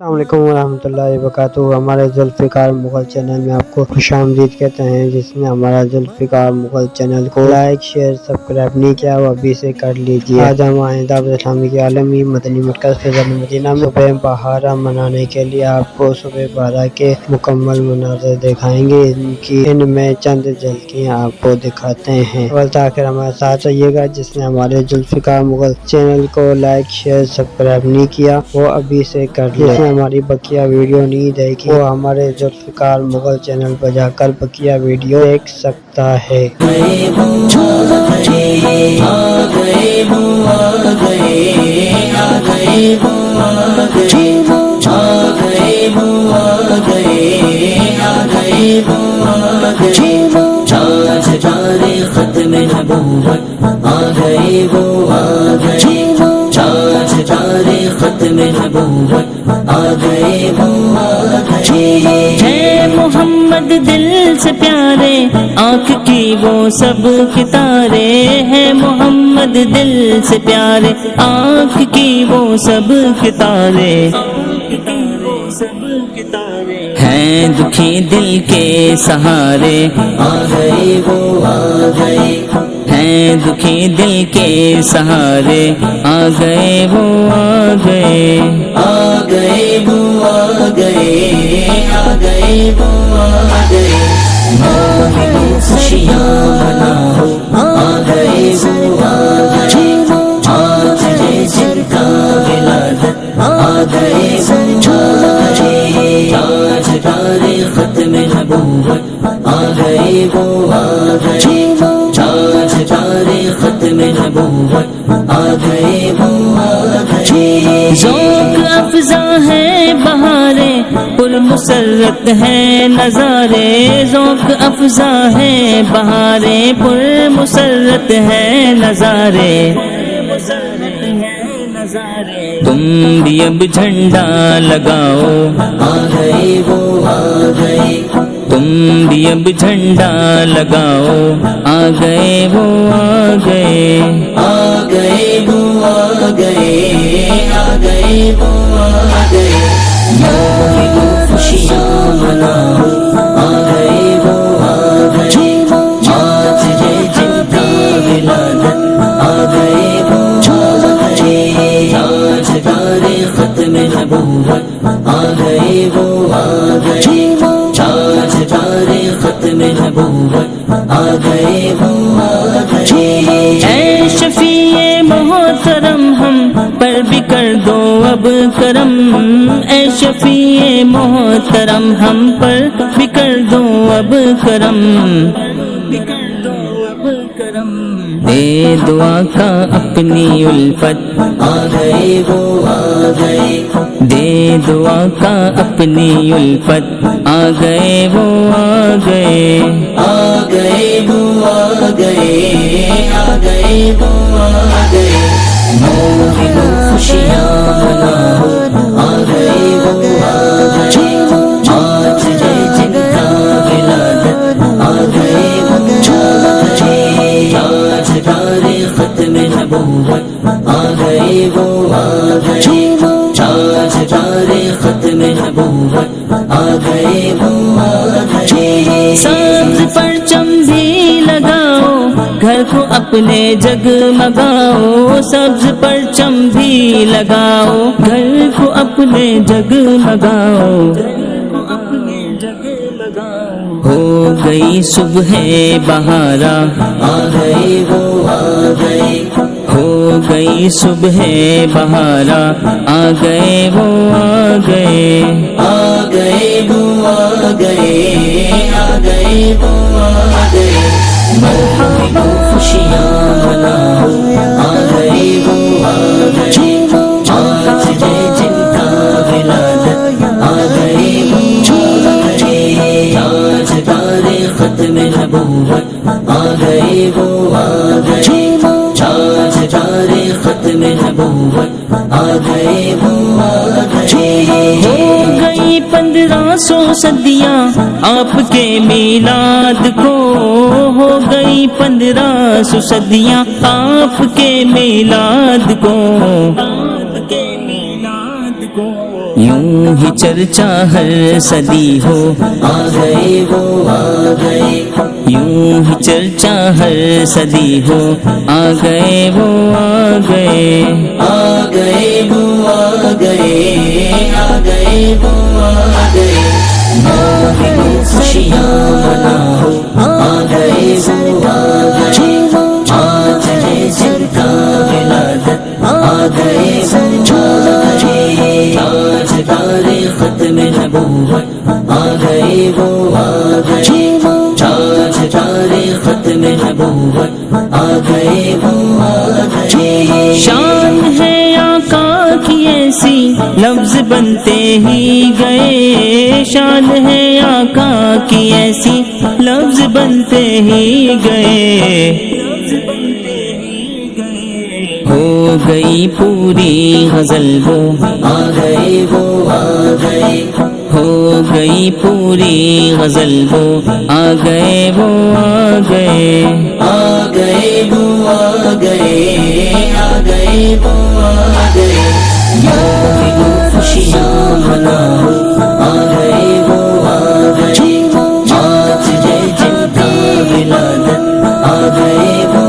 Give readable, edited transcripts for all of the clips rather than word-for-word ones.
अस्सलाम वालेकुम रहमतुल्लाहि वबरकातुहू। हमारे जुल्फ़िकार मुग़ल चैनल में आपको खुशामदीद कहते हैं। जिसने हमारा जुल्फ़िकार मुग़ल चैनल को लाइक शेयर सब्सक्राइब नहीं किया वो अभी से कर लीजिए। आज हम आए दावत इस्लामी के आलमी मदनी मरकज़ फैज़ान मदीना में सुबह बहारा मनाने के लिए आपको सुबह बहारा के मुकम्मल मनाज़र दिखाएंगे। इनमें चंद झलकियाँ आपको दिखाते हैं। अव्वल से आखिर हमारे साथ रहिएगा। जिसने हमारे जुल्फ़िकार मुग़ल चैनल को लाइक शेयर सब्सक्राइब नहीं किया वो अभी से कर ले। हमारी बकिया वीडियो नहीं देखी वो हमारे जुल्फ़िकार मुग़ल चैनल पर जाकर बकिया वीडियो देख सकता है। है मोहम्मद दिल से प्यारे आँख की वो सब कितारे हैं। मोहम्मद दिल से प्यारे आँख की वो सब कितारे हैं। दुखी दिल के सहारे आ गए वो आ गए हैं। दुखी दिल के सहारे आ गए वो आ गए आ गए वो आ गए आ गए वो आ गए। खुशियाँ मनाओ आ गए वो आ गए। आज जैसे का विलादत आ गए वो आ गए। आज तारीख़ ख़त्म नबूवत आ गए वो आ गए। आज तारीख़ ख़त्म नबूवत आ गए वो आ गए। ज़ौक़ अफ़ज़ा है बहारे पुर मुसर्रत है नज़ारे। ज़ौक़ अफ़ज़ा है बहारे पुर मुसर्रत है नज़ारे। तुम भी अब झंडा लगाओ आ गए वो आ गए। तुम भी अब झंडा लगाओ आ गए वो आ गए आ गए वो आ गए आ गए वो आ गए। खुशियाँ मनाओ आ गए वो आ गए। आज जिनका विलादत आ गए वो आ गए। आज तारीख़ ख़त्म नबूवत आ गए वो आ गए। आज तारीख़ ख़त्म नबूवत आ गए वो आ गए। ऐ शफ़ीए मोहतरम हम पर भी कर दो अब करम। ऐ शफ़ीए मोहतरम हम पर भी कर दो अब करम। दे दुआ का अपनी उल्फत आ गए वो आ गए। दे दुआ का अपनी उल्फत आ गए वो आ गए आ गए वो आ गए आ गए वो आ गए। खुशियाँ मनाओ आ गए वो आ गए। आज जिनका विलादत आ गए वो आ गए। आज तारीख़ ख़त्म नबूवत आ गए वो आ गए। आज तारीख़ ख़त्म नबूवत आ गए वो आ गए। सब्ज़ परचम भी लगाओ घर को अपने जगमगाओ। सब्ज़ परचम भी लगाओ घर को अपने जगमगाओ। हो गई सुबह बहारा आ गए वो आ गए। हो गई सुबह बहारा आ गए वो आ गए आ गए वो आ गए आ गए वो आ गए। खुशियाँ मनाओ आ गए वो आ गए। आज जिनका विलादत आ गए वो आ गए। आज तारीख़ ख़त्म नबूवत आ गए वो आ गए। आज तारीख़ ख़त्म नबूवत आ गए वो आ गए। हो गई 1500 सदियाँ आपके मीलाद को। हो गई 1500 सदियाँ आपके मीलाद को। यूं ही चर्चा हर सदी हो, आ गए वो आ गए। यूं ही चर्चा हर सदी हो, आ गए वो आ गए। आ गए वो आ गए, आ गए वो आ गए। मोमिनो खुशियाँ मनाओ, आ गए वो आ गए। आज है जिनका विलादत, आ गए वो आ गए। ताजदारे खत्म नबूवत, आ गए वो आ गए। ताजदारे खत्म नबूवत, आ गए वो आ गए। शान है आका की ऐसी, लफ्ज बनते ही गए। शान है आका की ऐसी, लफ्ज बनते ही गए। हो गई पूरी गजल वो, आ गए वो आ गए। हो गई पूरी गजल वो, आ गए वो आ गए। आ गए वो आ गए, आ गए वो आ गए। मोमिनो खुशियाँ मनाओ, आ गए वो आ गए। आज है जिनका विलादत, आ गए वो।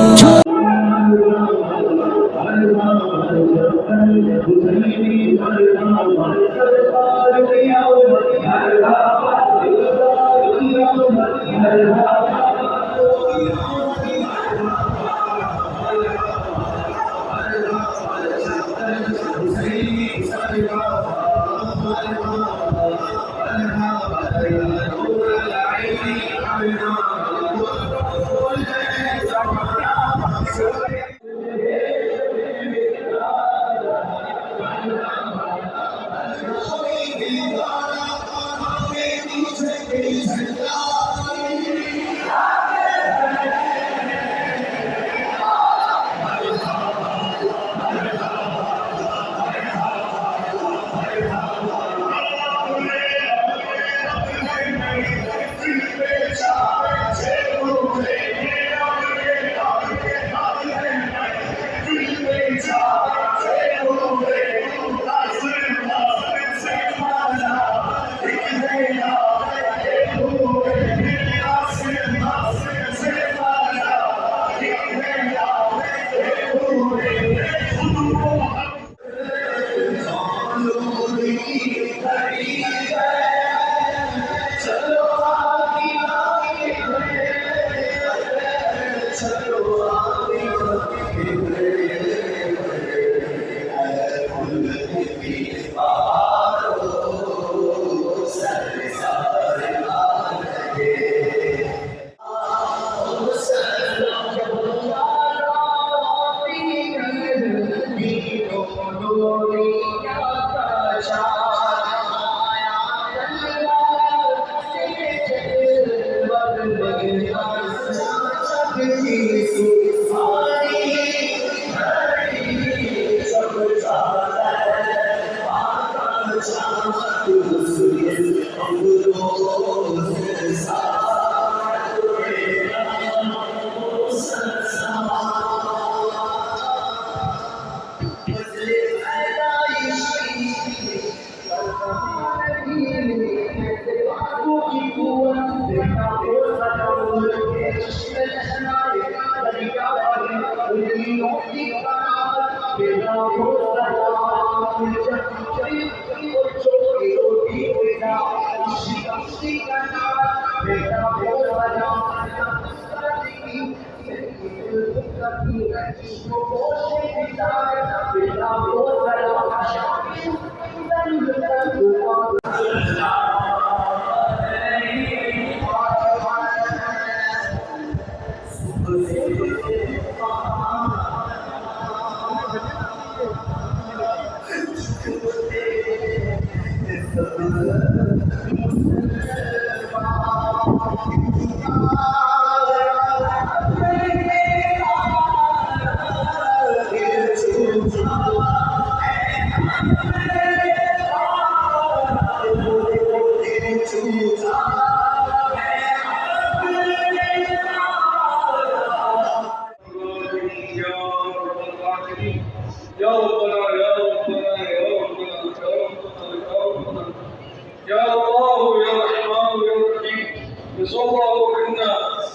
या अल्लाह या रहमान या रहीम सल्लल्लाहु अलैहि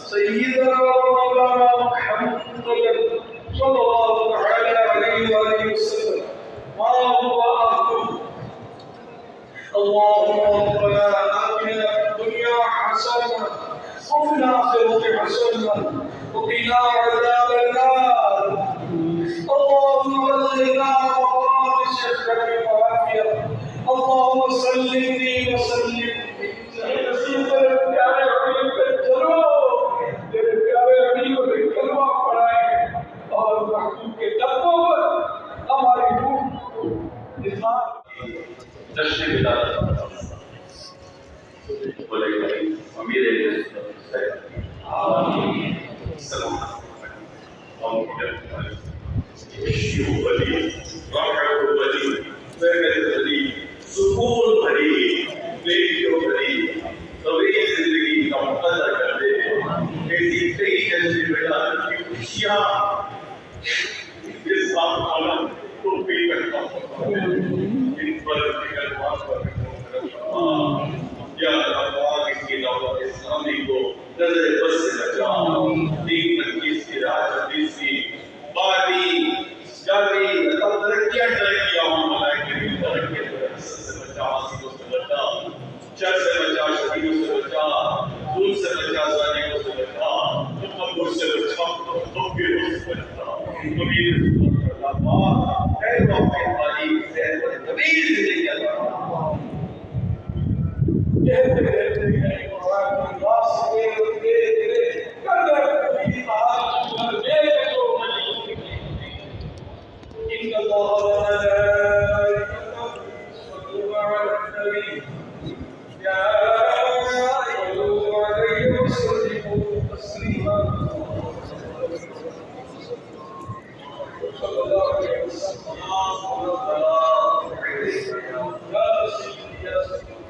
सय्यदना व मौलाना मुहम्मद सल्लल्लाहु अलैहि वसल्लम मा हुवा अहलु اللهم ربنا آتنا في الدنيا حسنة وفي الآخرة حسنة وقنا عذاب النار اللهم بلغنا رمضان الشهر بالعافية اللهم سلمني وسلم प्यारे हबीब पे चलो तेरे प्यारे हबीब पे कलमा पढ़ाएंगे और महबूब के कदमों पर हमारी रूह को निखार जश्न विदात बोले अमीर आमीन सलाम खुशियों भरी राहत भरी बरकत भरी सुकून भरी बेटियों भरी तभी जिंदगी का मुकद्दर कर दे ऐसी कई जैसी बेटा की खुशियाँ इस बात वाला तो भी करता हूँ इन पर या अल्लाह इसकी दौलत इस्लामी को नजर बस से बचा दीन तकलीफ की राह की बारी जारी तरक्कियां तरक्कियां हो मलाइके की तरक्की से बचा आसियों से बचा शर से बचा शरीरों से बचा धूल से बचा जालियों से बचा तकब्बुर से बचा तकबीर से बचा कबीर अल्लाह खैर वफ़ा वाली से कबीर जिंदगी अल्लाह कहते रहते हैं कुरान की बात से कदर की बात कर दे तो इन अल्लाह व मलाइकतहु यसल्लूना अलन नबी या सल्लू अलैहि व सल्लिमू तस्लीमा सल्लल्लाहु अलैहि वसल्लम या सय्यदी या सय्यदी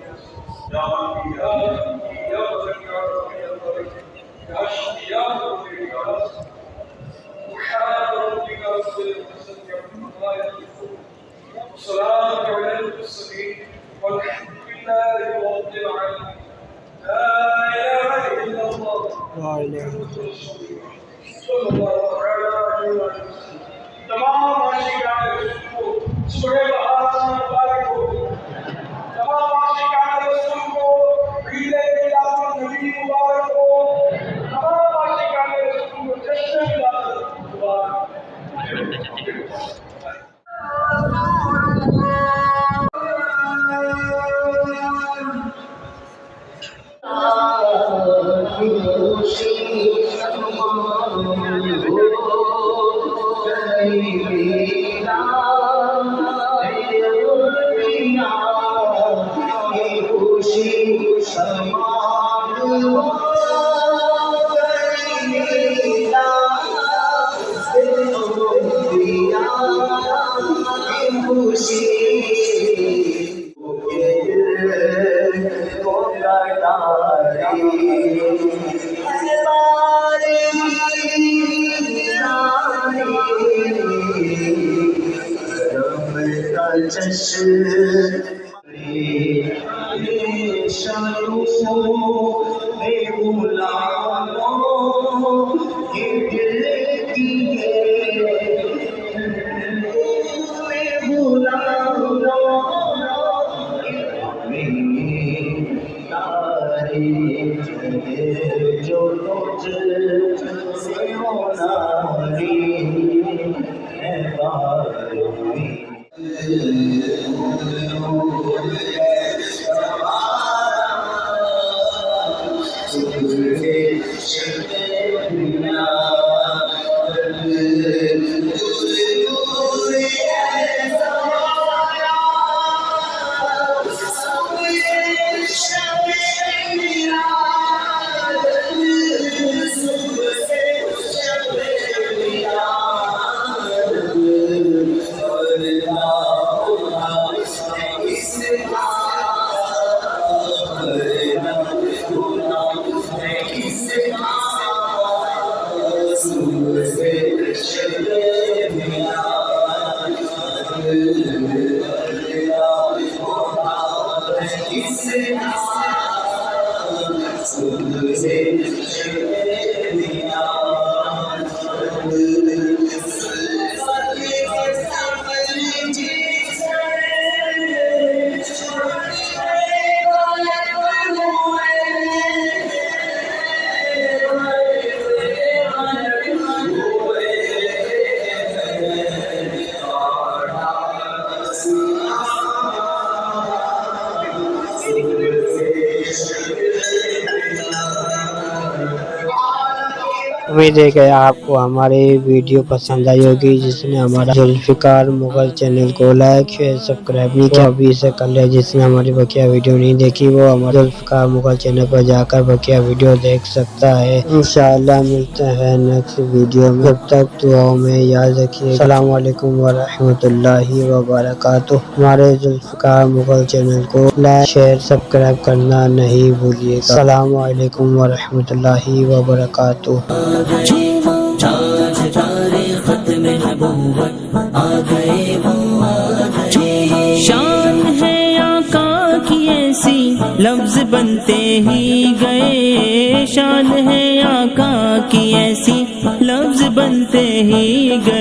या हबीबी या रज़ी या रज़ी या रज़ी या अशफी या रज़ी या रज़ी سبحان ربك رب العزة عما يصفون وسلام على المرسلين والحمد لله رب العالمين لا إله إلا الله محمد رسول الله صلى الله عليه وسلم तमाम आशिकान रसूल को सुबह बहार मुबारक हो तमाम आशिकान रसूल को ईद मिलाद नबी मुबारक हो तमाम आशिकान रसूल को जश्न मिलाद मुबारक उम्मीद है कि आपको हमारी वीडियो पसंद आई होगी, जिसने हमारा जुल्फिकार मुगल चैनल को लाइक शेयर सब्सक्राइब नहीं किया अभी से कर ले। जिसने हमारी बकिया वीडियो नहीं देखी वो हमारे जुल्फिकार मुगल चैनल पर जाकर बकिया वीडियो देख सकता है। इंशाअल्लाह मिलते हैं नेक्स्ट वीडियो में, जब तक दुआओं में याद रखिए। अस्सलाम वालेकुम व रहमतुल्लाहि व बरकातुहू। हमारे जुल्फिकार मुगल चैनल को लाइक शेयर सब्सक्राइब करना नहीं भूलिएगा। अस्सलाम वालेकुम व रहमतुल्लाहि व बरकातुहू। शान है आका की ऐसी लफ्ज बनते ही गए, शान है आका की ऐसी लफ्ज बनते ही गए।